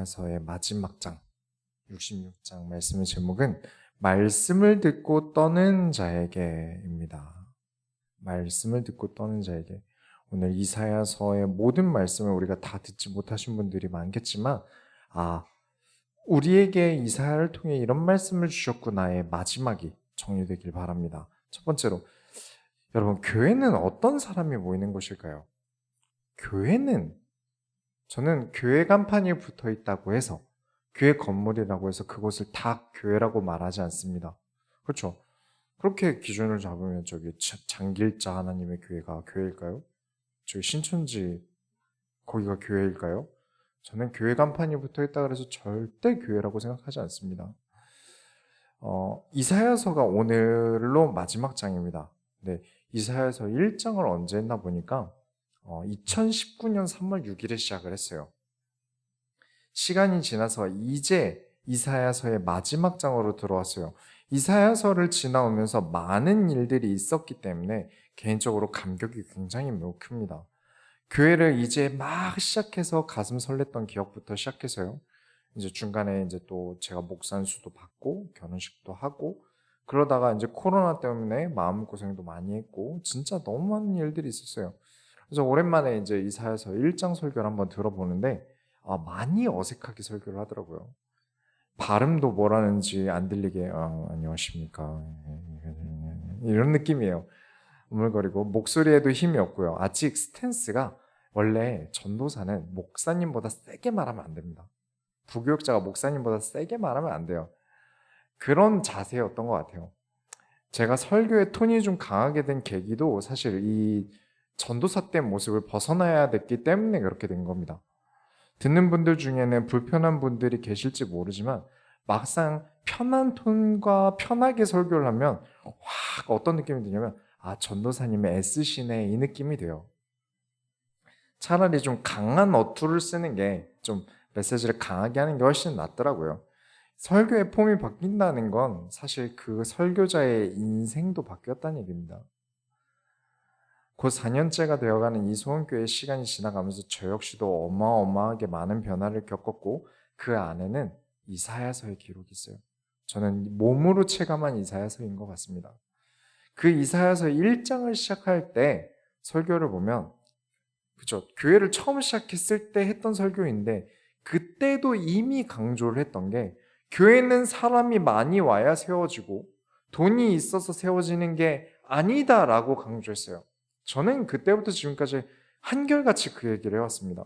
이사야서의 마지막 장 66장 말씀의 제목은 말씀을 듣고 떠는 자에게입니다. 말씀을 듣고 떠는 자에게. 오늘 이사야서의 모든 말씀을 우리가 다 듣지 못하신 분들이 많겠지만 우리에게 이사야를 통해 이런 말씀을 주셨구나의 마지막이 정리되길 바랍니다. 첫 번째로, 여러분, 교회는 어떤 사람이 모이는 곳일까요? 저는 교회 간판이 붙어 있다고 해서, 교회 건물이라고 해서 그곳을 다 교회라고 말하지 않습니다. 그렇죠? 그렇게 기준을 잡으면 저기 장길자 하나님의 교회가 교회일까요? 저기 신천지 거기가 교회일까요? 저는 교회 간판이 붙어 있다 그래서 절대 교회라고 생각하지 않습니다. 이사야서가 오늘로 마지막 장입니다. 네, 이사야서 1장을 언제 했나 보니까 2019년 3월 6일에 시작을 했어요. 시간이 지나서 이제 이사야서의 마지막 장으로 들어왔어요. 이사야서를 지나오면서 많은 일들이 있었기 때문에 개인적으로 감격이 굉장히 매우 큽니다. 교회를 이제 막 시작해서 가슴 설렜던 기억부터 시작해서요. 이제 중간에 이제 또 제가 목산수도 받고 결혼식도 하고 그러다가 이제 코로나 때문에 마음고생도 많이 했고 진짜 너무 많은 일들이 있었어요. 그래서 오랜만에 이제 이사야서 1장 설교를 한번 들어보는데 많이 어색하게 설교를 하더라고요. 발음도 뭐라는지 안 들리게 안녕하십니까 이런 느낌이에요. 우물거리고 목소리에도 힘이 없고요. 아직 스탠스가, 원래 전도사는 목사님보다 세게 말하면 안 됩니다. 부교육자가 목사님보다 세게 말하면 안 돼요. 그런 자세였던 것 같아요. 제가 설교의 톤이 좀 강하게 된 계기도 사실 이 전도사 때 모습을 벗어나야 됐기 때문에 그렇게 된 겁니다. 듣는 분들 중에는 불편한 분들이 계실지 모르지만 막상 편한 톤과 편하게 설교를 하면 확 어떤 느낌이 드냐면 전도사님의 애쓰시네 이 느낌이 돼요. 차라리 좀 강한 어투를 쓰는 게 좀 메시지를 강하게 하는 게 훨씬 낫더라고요. 설교의 폼이 바뀐다는 건 사실 그 설교자의 인생도 바뀌었다는 얘기입니다. 곧 4년째가 되어가는 이소원교회 시간이 지나가면서 저 역시도 어마어마하게 많은 변화를 겪었고 그 안에는 이사야서의 기록이 있어요. 저는 몸으로 체감한 이사야서인 것 같습니다. 그 이사야서 1장을 시작할 때 설교를 보면, 그죠? 교회를 처음 시작했을 때 했던 설교인데 그때도 이미 강조를 했던 게 교회는 사람이 많이 와야 세워지고 돈이 있어서 세워지는 게 아니다라고 강조했어요. 저는 그때부터 지금까지 한결같이 그 얘기를 해왔습니다.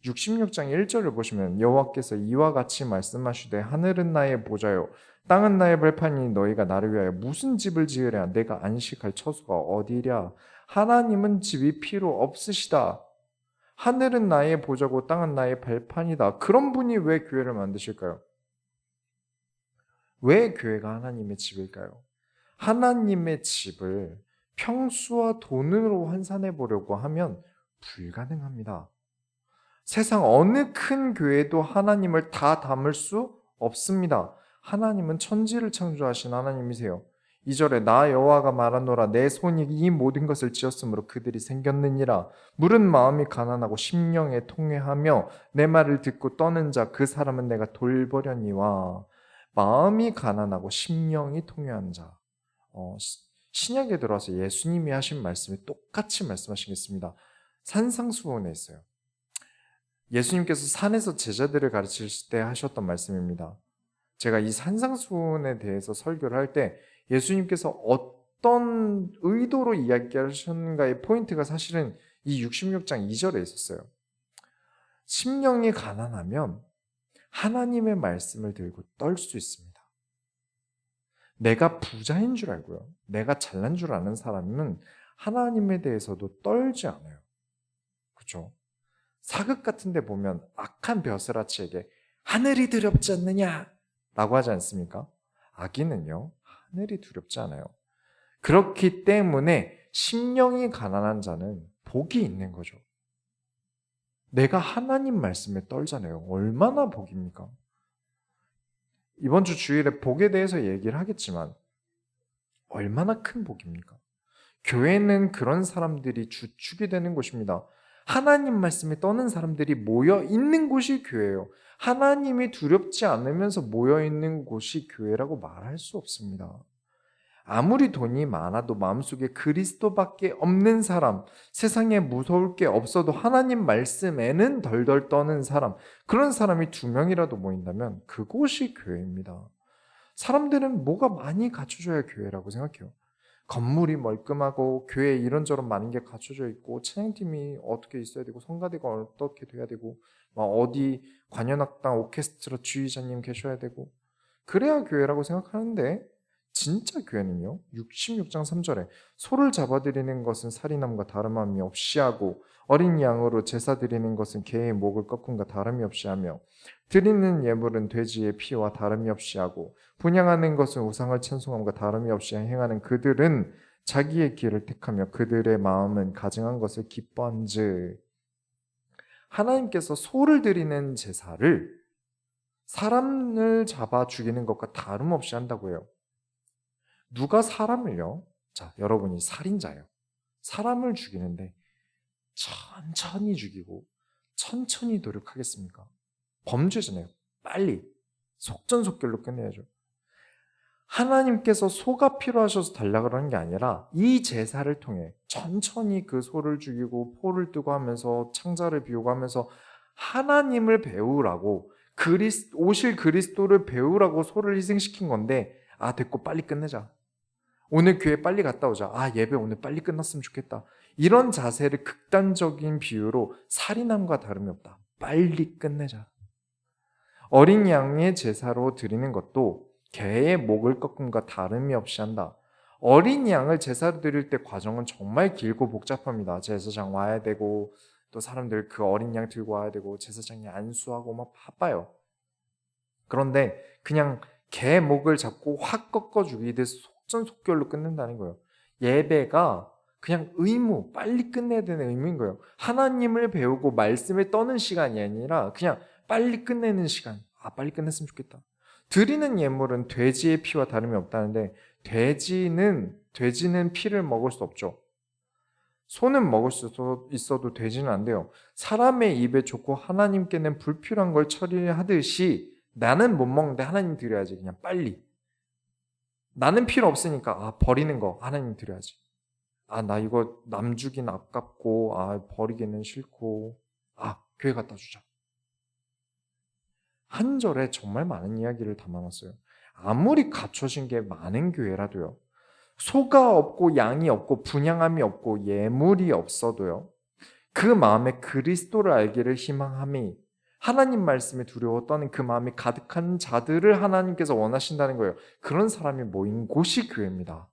66장 1절을 보시면 여호와께서 이와 같이 말씀하시되 하늘은 나의 보좌요 땅은 나의 벌판이니 너희가 나를 위하여 무슨 집을 지으랴 내가 안식할 처소가 어디랴. 하나님은 집이 필요 없으시다. 하늘은 나의 보좌고 땅은 나의 발판이다. 그런 분이 왜 교회를 만드실까요? 왜 교회가 하나님의 집일까요? 하나님의 집을 평수와 돈으로 환산해 보려고 하면 불가능합니다. 세상 어느 큰 교회도 하나님을 다 담을 수 없습니다. 하나님은 천지를 창조하신 하나님이세요. 2절에 나 여호와가 말하노라 내 손이 이 모든 것을 지었으므로 그들이 생겼느니라. 물은 마음이 가난하고 심령에 통회하며 내 말을 듣고 떠는 자 그 사람은 내가 돌보려니와. 마음이 가난하고 심령이 통회한 자. 신약에 들어와서 예수님이 하신 말씀이 똑같이 말씀하시겠습니다. 산상수훈에 있어요. 예수님께서 산에서 제자들을 가르치실 때 하셨던 말씀입니다. 제가 이 산상수훈에 대해서 설교를 할 때 예수님께서 어떤 의도로 이야기하셨는가의 포인트가 사실은 이 66장 2절에 있었어요. 심령이 가난하면 하나님의 말씀을 들고 떨 수 있습니다. 내가 부자인 줄 알고요. 내가 잘난 줄 아는 사람은 하나님에 대해서도 떨지 않아요. 그렇죠? 사극 같은 데 보면 악한 벼슬아치에게 하늘이 두렵지 않느냐 라고 하지 않습니까? 악인은요, 하늘이 두렵지 않아요. 그렇기 때문에 심령이 가난한 자는 복이 있는 거죠. 내가 하나님 말씀에 떨잖아요. 얼마나 복입니까? 이번 주 주일에 복에 대해서 얘기를 하겠지만 얼마나 큰 복입니까? 교회는 그런 사람들이 주축이 되는 곳입니다. 하나님 말씀에 떠는 사람들이 모여 있는 곳이 교회예요. 하나님이 두렵지 않으면서 모여 있는 곳이 교회라고 말할 수 없습니다. 아무리 돈이 많아도 마음속에 그리스도밖에 없는 사람, 세상에 무서울 게 없어도 하나님 말씀에는 덜덜 떠는 사람, 그런 사람이 2명이라도 모인다면 그곳이 교회입니다. 사람들은 뭐가 많이 갖춰져야 교회라고 생각해요. 건물이 멀끔하고 교회에 이런저런 많은 게 갖춰져 있고 찬양팀이 어떻게 있어야 되고 성가대가 어떻게 돼야 되고 막 어디 관현악당 오케스트라 주의자님 계셔야 되고 그래야 교회라고 생각하는데 진짜 교회는요. 66장 3절에 소를 잡아드리는 것은 살인함과 다름함이 없이 하고 어린 양으로 제사 드리는 것은 개의 목을 꺾음과 다름이 없이 하며 드리는 예물은 돼지의 피와 다름이 없이 하고 분향하는 것은 우상을 찬송함과 다름이 없이 행하는 그들은 자기의 길을 택하며 그들의 마음은 가증한 것을 기뻐한즉. 하나님께서 소를 드리는 제사를 사람을 잡아 죽이는 것과 다름없이 한다고 해요. 누가 사람을요? 자, 여러분이 살인자예요. 사람을 죽이는데 천천히 죽이고 천천히 노력하겠습니까? 범죄잖아요. 빨리 속전속결로 끝내야죠. 하나님께서 소가 필요하셔서 달라고 하는 게 아니라 이 제사를 통해 천천히 그 소를 죽이고 포를 뜨고 하면서 창자를 비우고 하면서 하나님을 배우라고 오실 그리스도를 배우라고 소를 희생시킨 건데 됐고 빨리 끝내자. 오늘 교회 빨리 갔다 오자. 예배 오늘 빨리 끝났으면 좋겠다. 이런 자세를 극단적인 비유로 살인함과 다름이 없다. 빨리 끝내자. 어린 양의 제사로 드리는 것도 개의 목을 꺾음과 다름이 없이 한다. 어린 양을 제사로 드릴 때 과정은 정말 길고 복잡합니다. 제사장 와야 되고 또 사람들 그 어린 양 들고 와야 되고 제사장이 안수하고 막 바빠요. 그런데 그냥 개 목을 잡고 확 꺾어 죽이듯 속전속결로 끝낸다는 거예요. 예배가 그냥 의무, 빨리 끝내야 되는 의무인 거예요. 하나님을 배우고 말씀을 떠는 시간이 아니라 그냥 빨리 끝내는 시간. 빨리 끝냈으면 좋겠다. 드리는 예물은 돼지의 피와 다름이 없다는데 돼지는 피를 먹을 수 없죠. 소는 먹을 수 있어도 돼지는 안 돼요. 사람의 입에 좋고 하나님께는 불필요한 걸 처리하듯이 나는 못 먹는데 하나님 드려야지. 그냥 빨리. 나는 필요 없으니까 버리는 거 하나님 드려야지. 나 이거 남 주긴 아깝고 버리기는 싫고 교회 갖다 주자. 한 절에 정말 많은 이야기를 담아놨어요. 아무리 갖춰진 게 많은 교회라도요. 소가 없고 양이 없고 분향함이 없고 예물이 없어도요. 그 마음에 그리스도를 알기를 희망함이 하나님 말씀에 두려워 떠는 그 마음이 가득한 자들을 하나님께서 원하신다는 거예요. 그런 사람이 모인 곳이 교회입니다.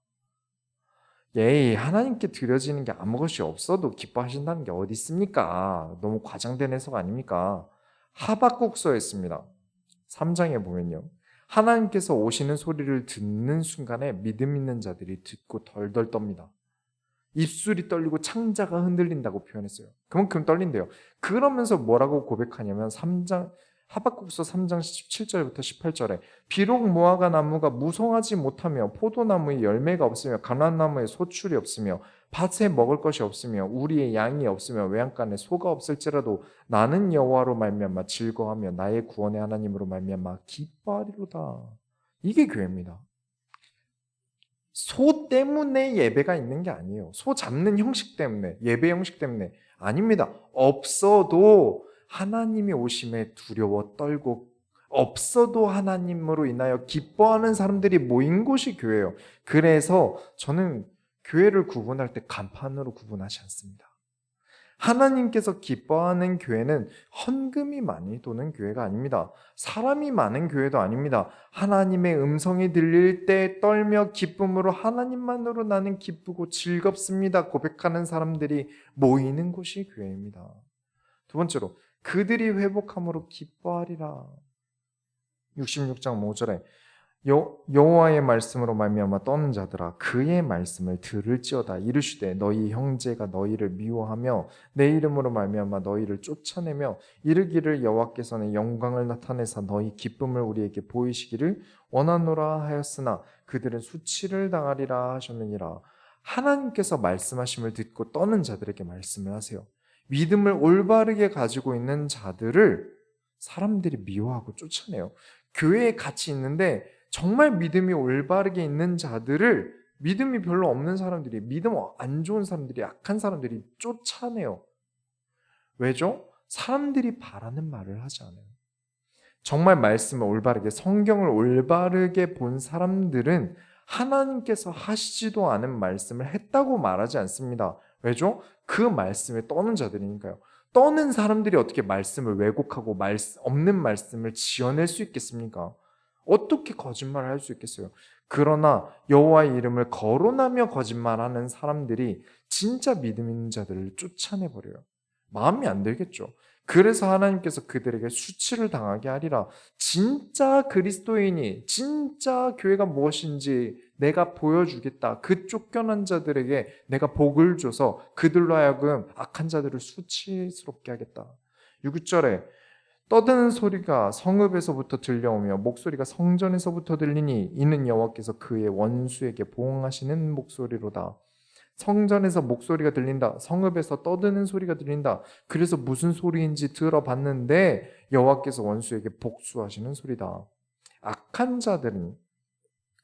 하나님께 드려지는 게 아무것이 없어도 기뻐하신다는 게 어디 있습니까? 너무 과장된 해석 아닙니까? 하박국서에 있습니다. 3장에 보면요. 하나님께서 오시는 소리를 듣는 순간에 믿음 있는 자들이 듣고 덜덜 떱니다. 입술이 떨리고 창자가 흔들린다고 표현했어요. 그만큼 떨린대요. 그러면서 뭐라고 고백하냐면 하박국서 3장 17절부터 18절에 비록 무화과 나무가 무성하지 못하며 포도나무에 열매가 없으며 감람나무에 소출이 없으며 밭에 먹을 것이 없으며 우리의 양이 없으며 외양간에 소가 없을지라도 나는 여호와로 말미암아 즐거워하며 나의 구원의 하나님으로 말미암아 기뻐하리로다. 이게 교회입니다. 소 때문에 예배가 있는 게 아니에요. 소 잡는 형식 때문에, 예배 형식 때문에 아닙니다. 없어도 하나님이 오심에 두려워 떨고 없어도 하나님으로 인하여 기뻐하는 사람들이 모인 곳이 교회예요. 그래서 저는 교회를 구분할 때 간판으로 구분하지 않습니다. 하나님께서 기뻐하는 교회는 헌금이 많이 도는 교회가 아닙니다. 사람이 많은 교회도 아닙니다. 하나님의 음성이 들릴 때 떨며 기쁨으로 하나님만으로 나는 기쁘고 즐겁습니다 고백하는 사람들이 모이는 곳이 교회입니다. 두 번째로 그들이 회복함으로 기뻐하리라. 66장 5절에 여호와의 말씀으로 말미암아 떠는 자들아 그의 말씀을 들을지어다. 이르시되 너희 형제가 너희를 미워하며 내 이름으로 말미암아 너희를 쫓아내며 이르기를 여호와께서는 영광을 나타내사 너희 기쁨을 우리에게 보이시기를 원하노라 하였으나 그들은 수치를 당하리라 하셨느니라. 하나님께서 말씀하심을 듣고 떠는 자들에게 말씀을 하세요. 믿음을 올바르게 가지고 있는 자들을 사람들이 미워하고 쫓아내요. 교회에 같이 있는데 정말 믿음이 올바르게 있는 자들을 믿음이 별로 없는 사람들이, 믿음 안 좋은 사람들이, 약한 사람들이 쫓아내요. 왜죠? 사람들이 바라는 말을 하지 않아요. 정말 말씀을 올바르게, 성경을 올바르게 본 사람들은 하나님께서 하시지도 않은 말씀을 했다고 말하지 않습니다. 왜죠? 그 말씀에 떠는 자들이니까요. 떠는 사람들이 어떻게 말씀을 왜곡하고 없는 말씀을 지어낼 수 있겠습니까? 어떻게 거짓말을 할 수 있겠어요? 그러나 여호와의 이름을 거론하며 거짓말하는 사람들이 진짜 믿음 있는 자들을 쫓아내버려요. 마음이 안 들겠죠. 그래서 하나님께서 그들에게 수치를 당하게 하리라. 진짜 그리스도인이, 진짜 교회가 무엇인지 내가 보여주겠다. 그 쫓겨난 자들에게 내가 복을 줘서 그들로 하여금 악한 자들을 수치스럽게 하겠다. 6절에 떠드는 소리가 성읍에서부터 들려오며 목소리가 성전에서부터 들리니 이는 여호와께서 그의 원수에게 보응하시는 목소리로다. 성전에서 목소리가 들린다. 성읍에서 떠드는 소리가 들린다. 그래서 무슨 소리인지 들어봤는데 여호와께서 원수에게 복수하시는 소리다. 악한 자들은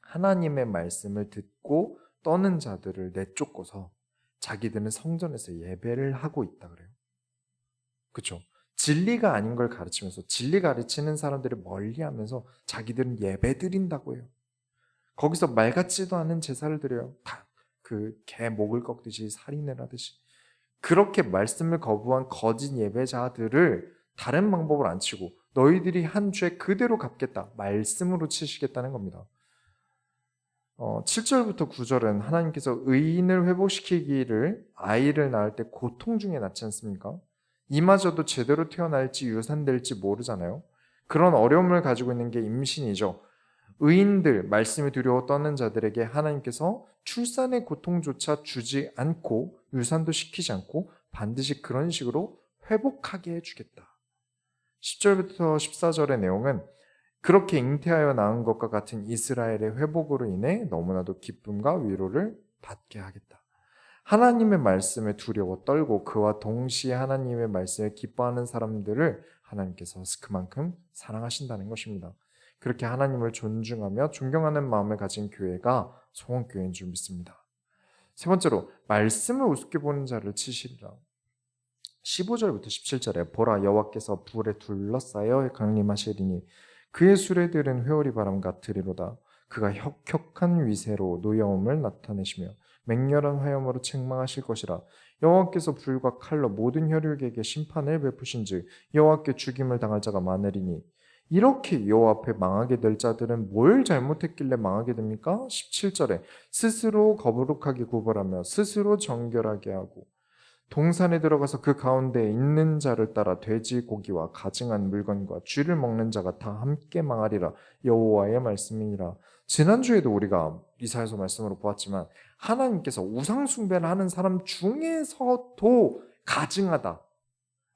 하나님의 말씀을 듣고 떠는 자들을 내쫓고서 자기들은 성전에서 예배를 하고 있다 그래요. 그렇죠? 진리가 아닌 걸 가르치면서 진리 가르치는 사람들을 멀리하면서 자기들은 예배 드린다고 해요. 거기서 말 같지도 않은 제사를 드려요. 그 개 목을 꺾듯이 살인을 하듯이. 그렇게 말씀을 거부한 거짓 예배자들을 다른 방법을 안 치고 너희들이 한 죄 그대로 갚겠다. 말씀으로 치시겠다는 겁니다. 7절부터 9절은 하나님께서 의인을 회복시키기를 아이를 낳을 때 고통 중에 낳지 않습니까? 이마저도 제대로 태어날지 유산될지 모르잖아요. 그런 어려움을 가지고 있는 게 임신이죠. 의인들, 말씀이 두려워 떠는 자들에게 하나님께서 출산의 고통조차 주지 않고 유산도 시키지 않고 반드시 그런 식으로 회복하게 해주겠다. 10절부터 14절의 내용은 그렇게 잉태하여 낳은 것과 같은 이스라엘의 회복으로 인해 너무나도 기쁨과 위로를 받게 하겠다. 하나님의 말씀에 두려워 떨고 그와 동시에 하나님의 말씀에 기뻐하는 사람들을 하나님께서 그만큼 사랑하신다는 것입니다. 그렇게 하나님을 존중하며 존경하는 마음을 가진 교회가 소원교회인 줄 믿습니다. 세 번째로 말씀을 우습게 보는 자를 치시리라. 15절부터 17절에 보라 여호와께서 불에 둘러싸여 강림하시리니 그의 수레들은 회오리 바람 같으리로다. 그가 혁혁한 위세로 노여움을 나타내시며 맹렬한 화염으로 책망하실 것이라. 여호와께서 불과 칼로 모든 혈육에게 심판을 베푸신즉 여호와께 죽임을 당할 자가 많으리니 이렇게 여호와 앞에 망하게 될 자들은 뭘 잘못했길래 망하게 됩니까? 17절에 스스로 거룩하게 구별하며 스스로 정결하게 하고 동산에 들어가서 그 가운데 있는 자를 따라 돼지 고기와 가증한 물건과 쥐를 먹는 자가 다 함께 망하리라. 여호와의 말씀이니라. 지난주에도 우리가 이사야서 말씀으로 보았지만 하나님께서 우상 숭배를 하는 사람 중에서도 가증하다.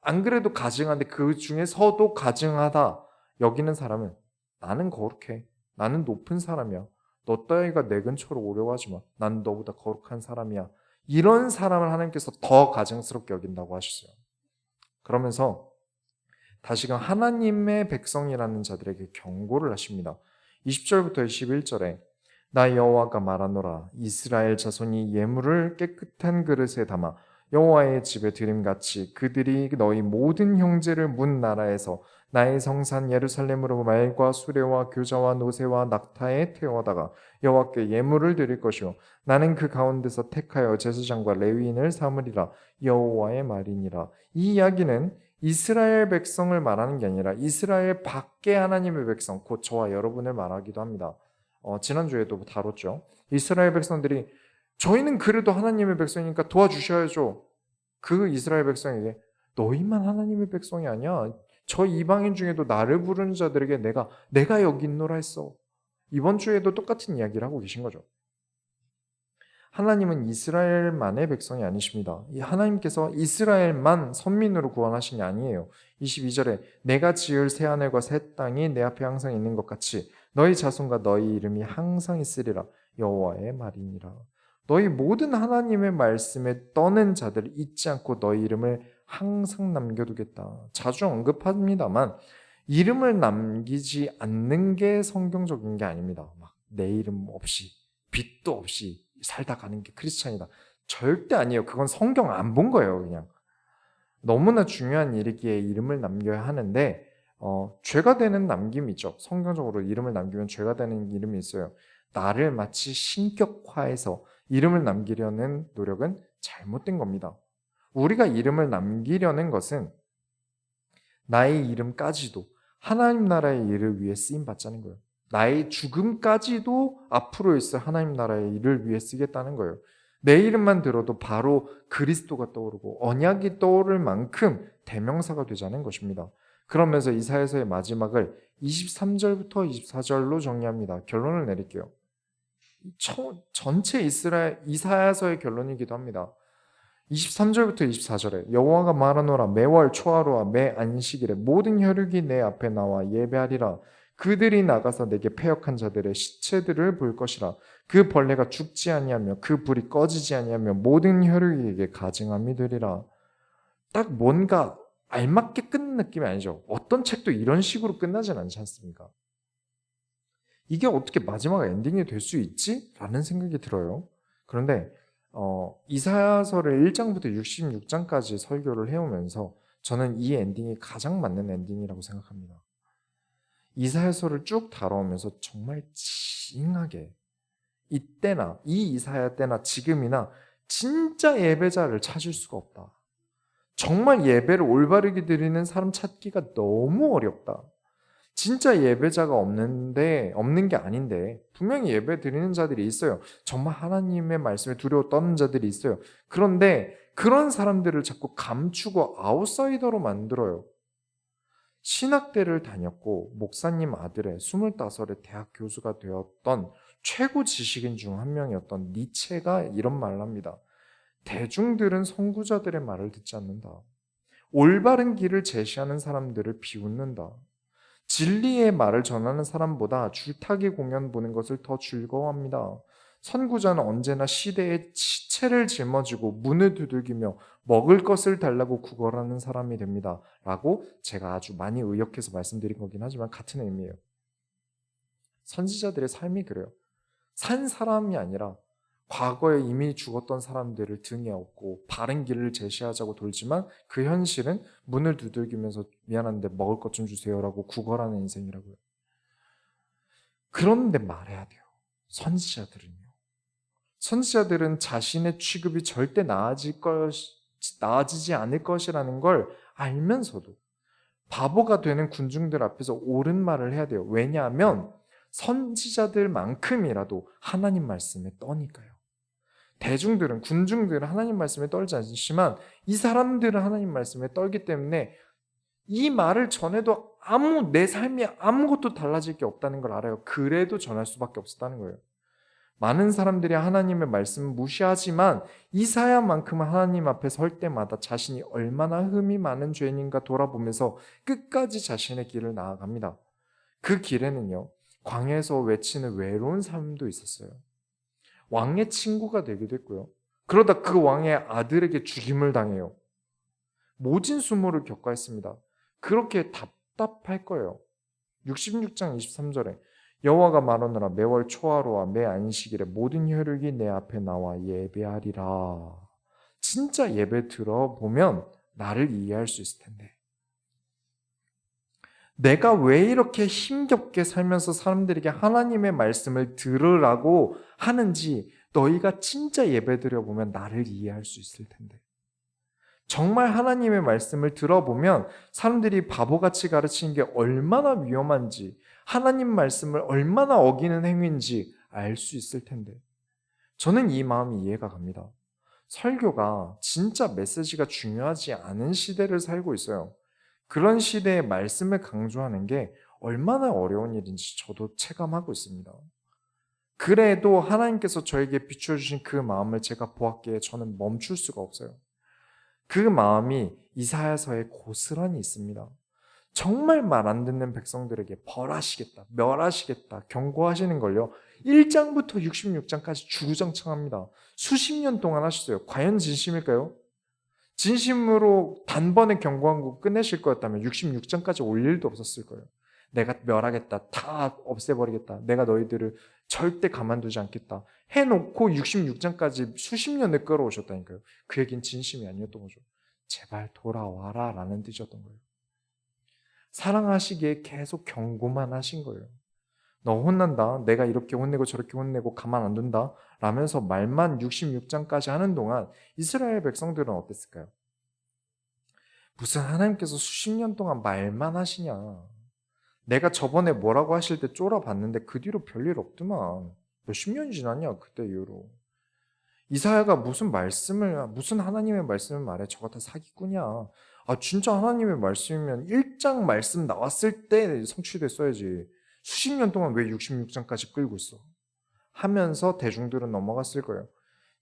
안 그래도 가증한데 그 중에서도 가증하다. 여기는 사람은 나는 거룩해. 나는 높은 사람이야. 너 따위가 내 근처로 오려고 하지 마. 난 너보다 거룩한 사람이야. 이런 사람을 하나님께서 더 가증스럽게 여긴다고 하셨어요. 그러면서 다시금 하나님의 백성이라는 자들에게 경고를 하십니다. 20절부터 21절에 나 여호와가 말하노라 이스라엘 자손이 예물을 깨끗한 그릇에 담아 여호와의 집에 드림같이 그들이 너희 모든 형제를 문 나라에서 나의 성산 예루살렘으로 말과 수레와 교자와 노새와 낙타에 태워다가 여호와께 예물을 드릴 것이요 나는 그 가운데서 택하여 제사장과 레위인을 삼으리라. 여호와의 말이니라. 이 이야기는 이스라엘 백성을 말하는 게 아니라 이스라엘 밖의 하나님의 백성, 곧 저와 여러분을 말하기도 합니다. 지난주에도 다뤘죠. 이스라엘 백성들이 저희는 그래도 하나님의 백성이니까 도와주셔야죠. 그 이스라엘 백성에게 너희만 하나님의 백성이 아니야. 저 이방인 중에도 나를 부르는 자들에게 내가 여기 있노라 했어. 이번 주에도 똑같은 이야기를 하고 계신 거죠. 하나님은 이스라엘만의 백성이 아니십니다. 하나님께서 이스라엘만 선민으로 구원하신 게 아니에요. 22절에 내가 지을 새하늘과 새 땅이 내 앞에 항상 있는 것 같이 너희 자손과 너희 이름이 항상 있으리라. 여호와의 말이니라. 너희 모든 하나님의 말씀에 떠는 자들을 잊지 않고 너희 이름을 항상 남겨두겠다. 자주 언급합니다만 이름을 남기지 않는 게 성경적인 게 아닙니다. 막 내 이름 없이 빚도 없이 살다 가는 게 크리스찬이다. 절대 아니에요. 그건 성경 안 본 거예요. 그냥 너무나 중요한 일이기에 이름을 남겨야 하는데 죄가 되는 남김이 있죠. 성경적으로 이름을 남기면 죄가 되는 이름이 있어요. 나를 마치 신격화해서 이름을 남기려는 노력은 잘못된 겁니다. 우리가 이름을 남기려는 것은 나의 이름까지도 하나님 나라의 일을 위해 쓰임받자는 거예요. 나의 죽음까지도 앞으로 있을 하나님 나라의 일을 위해 쓰겠다는 거예요. 내 이름만 들어도 바로 그리스도가 떠오르고 언약이 떠오를 만큼 대명사가 되자는 것입니다. 그러면서 이사야서의 마지막을 23절부터 24절로 정리합니다. 결론을 내릴게요. 전체 이사야서의 결론이기도 합니다. 23절부터 24절에 여호와가 말하노라 매월 초하루와 매 안식일에 모든 혈육이 내 앞에 나와 예배하리라. 그들이 나가서 내게 패역한 자들의 시체들을 볼 것이라. 그 벌레가 죽지 아니하며 그 불이 꺼지지 아니하며 모든 혈육에게 가증함이 되리라. 딱 뭔가 알맞게 끝는 느낌이 아니죠. 어떤 책도 이런 식으로 끝나진 않지 않습니까? 이게 어떻게 마지막 엔딩이 될 수 있지? 라는 생각이 들어요. 그런데 이사야서를 1장부터 66장까지 설교를 해오면서 저는 이 엔딩이 가장 맞는 엔딩이라고 생각합니다. 이사야서를 쭉 다뤄오면서 정말 징하게 이때나 이 이사야 때나 지금이나 진짜 예배자를 찾을 수가 없다. 정말 예배를 올바르게 드리는 사람 찾기가 너무 어렵다. 진짜 예배자가 없는 게 아닌데 분명히 예배 드리는 자들이 있어요. 정말 하나님의 말씀에 두려워 떠는 자들이 있어요. 그런데 그런 사람들을 자꾸 감추고 아웃사이더로 만들어요. 신학대를 다녔고 목사님 아들의 25의 대학 교수가 되었던 최고 지식인 중 한 명이었던 니체가 이런 말을 합니다. 대중들은 선구자들의 말을 듣지 않는다. 올바른 길을 제시하는 사람들을 비웃는다. 진리의 말을 전하는 사람보다 줄타기 공연 보는 것을 더 즐거워합니다. 선구자는 언제나 시대의 시체를 짊어지고 문을 두들기며 먹을 것을 달라고 구걸하는 사람이 됩니다. 라고 제가 아주 많이 의역해서 말씀드린 거긴 하지만 같은 의미예요. 선지자들의 삶이 그래요. 산 사람이 아니라 과거에 이미 죽었던 사람들을 등에 업고 바른 길을 제시하자고 돌지만 그 현실은 문을 두들기면서 미안한데 먹을 것 좀 주세요라고 구걸하는 인생이라고요. 그런데 말해야 돼요. 선지자들은 자신의 취급이 절대 나아지지 않을 것이라는 걸 알면서도 바보가 되는 군중들 앞에서 옳은 말을 해야 돼요. 왜냐하면 선지자들만큼이라도 하나님 말씀에 떠니까요. 군중들은 하나님 말씀에 떨지 않지만 이 사람들은 하나님 말씀에 떨기 때문에 이 말을 전해도 내 삶이 아무것도 달라질 게 없다는 걸 알아요. 그래도 전할 수밖에 없었다는 거예요. 많은 사람들이 하나님의 말씀을 무시하지만 이사야만큼은 하나님 앞에 설 때마다 자신이 얼마나 흠이 많은 죄인인가 돌아보면서 끝까지 자신의 길을 나아갑니다. 그 길에는요, 광야에서 외치는 외로운 삶도 있었어요. 왕의 친구가 되기도 했고요. 그러다 그 왕의 아들에게 죽임을 당해요. 모진 수모를 겪어야 했습니다. 그렇게 답답할 거예요. 66장 23절에 여호와가 말하노라 매월 초하루와 매 안식일에 모든 혈육이 내 앞에 나와 예배하리라. 진짜 예배 들어보면 나를 이해할 수 있을 텐데 내가 왜 이렇게 힘겹게 살면서 사람들에게 하나님의 말씀을 들으라고 하는지 너희가 진짜 예배 드려보면 나를 이해할 수 있을 텐데 정말 하나님의 말씀을 들어보면 사람들이 바보같이 가르치는 게 얼마나 위험한지 하나님 말씀을 얼마나 어기는 행위인지 알 수 있을 텐데 저는 이 마음이 이해가 갑니다. 설교가 진짜 메시지가 중요하지 않은 시대를 살고 있어요. 그런 시대에 말씀을 강조하는 게 얼마나 어려운 일인지 저도 체감하고 있습니다. 그래도 하나님께서 저에게 비춰주신 그 마음을 제가 보았기에 저는 멈출 수가 없어요. 그 마음이 이사야서에 고스란히 있습니다. 정말 말 안 듣는 백성들에게 벌하시겠다, 멸하시겠다 경고하시는 걸요. 1장부터 66장까지 주구장창합니다. 수십 년 동안 하셨어요. 과연 진심일까요? 진심으로 단번에 경고하고 끝내실 거였다면 66장까지 올 일도 없었을 거예요. 내가 멸하겠다. 다 없애버리겠다. 내가 너희들을 절대 가만두지 않겠다. 해놓고 66장까지 수십 년을 끌어오셨다니까요. 그 얘기는 진심이 아니었던 거죠. 제발 돌아와라 라는 뜻이었던 거예요. 사랑하시기에 계속 경고만 하신 거예요. 너 혼난다. 내가 이렇게 혼내고 저렇게 혼내고 가만 안 둔다. 라면서 말만 66장까지 하는 동안 이스라엘 백성들은 어땠을까요? 무슨 하나님께서 수십 년 동안 말만 하시냐. 내가 저번에 뭐라고 하실 때 쫄아봤는데 그 뒤로 별일 없더만. 몇십 년이 지났냐 그때 이후로. 이사야가 무슨 하나님의 말씀을 말해. 저거 다 사기꾼이야. 아 진짜 하나님의 말씀이면 1장 말씀 나왔을 때 성취됐어야지. 수십 년 동안 왜 66장까지 끌고 있어? 하면서 대중들은 넘어갔을 거예요.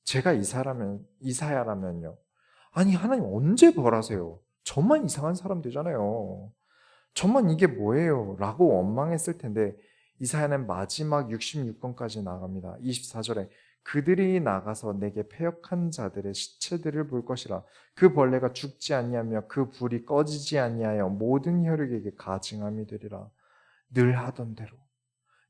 제가 이사야라면요. 아니 하나님 언제 벌하세요? 저만 이상한 사람 되잖아요. 저만 이게 뭐예요? 라고 원망했을 텐데 이사야는 마지막 66권까지 나갑니다. 24절에 그들이 나가서 내게 패역한 자들의 시체들을 볼 것이라. 그 벌레가 죽지 아니하며 그 불이 꺼지지 아니하여 모든 혈육에게 가증함이 되리라. 늘 하던 대로,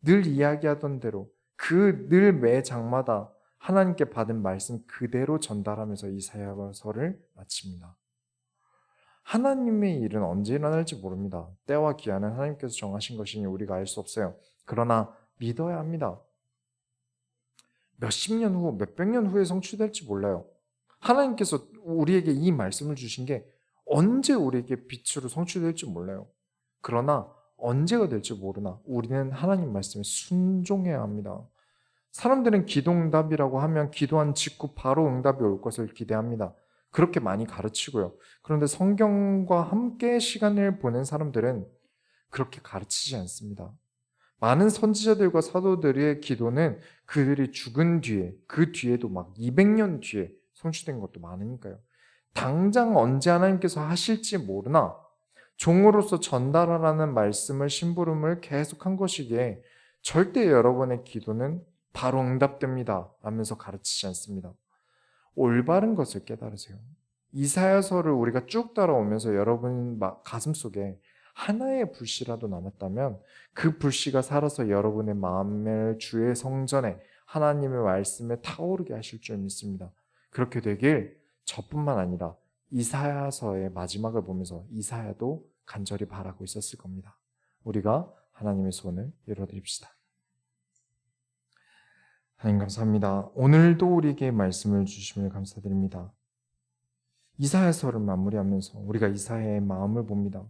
늘 이야기하던 대로 그 늘 매 장마다 하나님께 받은 말씀 그대로 전달하면서 이사야서를 마칩니다. 하나님의 일은 언제 일어날지 모릅니다. 때와 기한은 하나님께서 정하신 것이니 우리가 알 수 없어요. 그러나 믿어야 합니다. 몇십 년 후, 몇백 년 후에 성취될지 몰라요. 하나님께서 우리에게 이 말씀을 주신 게 언제 우리에게 빛으로 성취될지 몰라요. 그러나 언제가 될지 모르나 우리는 하나님 말씀에 순종해야 합니다. 사람들은 기도응답이라고 하면 기도한 직후 바로 응답이 올 것을 기대합니다. 그렇게 많이 가르치고요. 그런데 성경과 함께 시간을 보낸 사람들은 그렇게 가르치지 않습니다. 많은 선지자들과 사도들의 기도는 그들이 죽은 뒤에, 그 뒤에도 막 200년 뒤에 성취된 것도 많으니까요. 당장 언제 하나님께서 하실지 모르나 종으로서 전달하라는 말씀을 심부름을 계속한 것이기에 절대 여러분의 기도는 바로 응답됩니다 라면서 가르치지 않습니다. 올바른 것을 깨달으세요. 이사야서를 우리가 쭉 따라오면서 여러분 가슴속에 하나의 불씨라도 남았다면 그 불씨가 살아서 여러분의 마음을 주의 성전에 하나님의 말씀에 타오르게 하실 줄 믿습니다. 그렇게 되길 저뿐만 아니라 이사야서의 마지막을 보면서 이사야도 간절히 바라고 있었을 겁니다. 우리가 하나님의 손을 열어드립시다. 하나님 감사합니다. 오늘도 우리에게 말씀을 주심을 감사드립니다. 이사야서를 마무리하면서 우리가 이사야의 마음을 봅니다.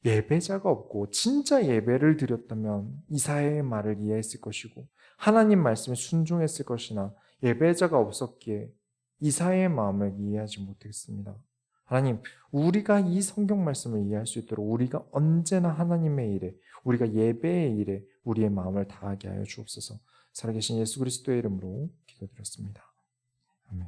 예배자가 없고 진짜 예배를 드렸다면 이사야의 말을 이해했을 것이고 하나님 말씀에 순종했을 것이나 예배자가 없었기에 이사야의 마음을 이해하지 못했습니다. 하나님, 우리가 이 성경 말씀을 이해할 수 있도록 우리가 언제나 하나님의 일에, 우리가 예배의 일에 우리의 마음을 다하게 하여 주옵소서. 살아계신 예수 그리스도의 이름으로 기도드렸습니다. 아멘.